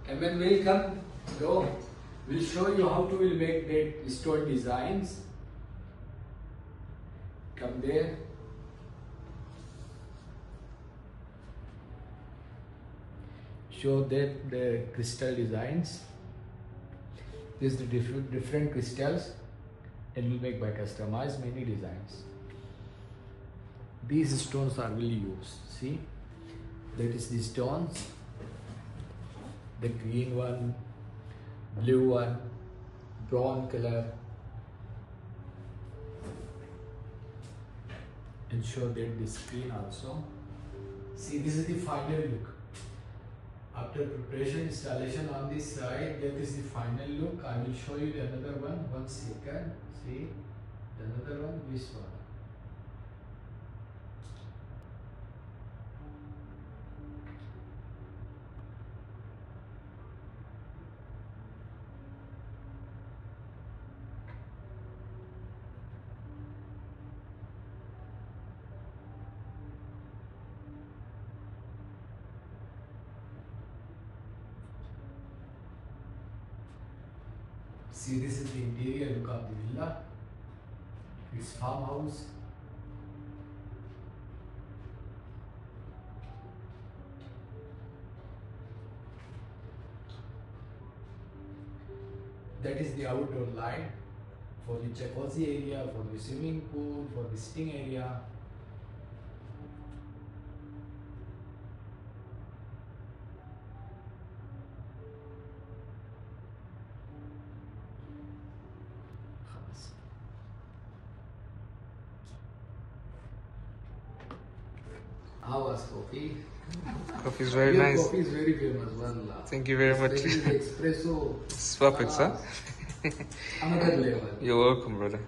And when we'll come, go, we'll show you how to will make that stone designs. Come there. Show that the crystal designs. These are the different crystals, and we'll make by customize many designs. These stones are really used. See, that is the stones. The green one, blue one, brown color, and show that the screen also. See, this is the final look. After preparation installation on this side, that is the final look. I will show you the another one. 1 second. See, the another one, this one. See, this is the interior look of the villa. It's farmhouse. That is the outdoor light for the jacuzzi area, for the swimming pool, for the sitting area. How was coffee? Coffee is very Your nice. coffee is very famous. Wallah. Thank you very much. Especially the espresso. It's perfect, sir. Another level. You're welcome, brother.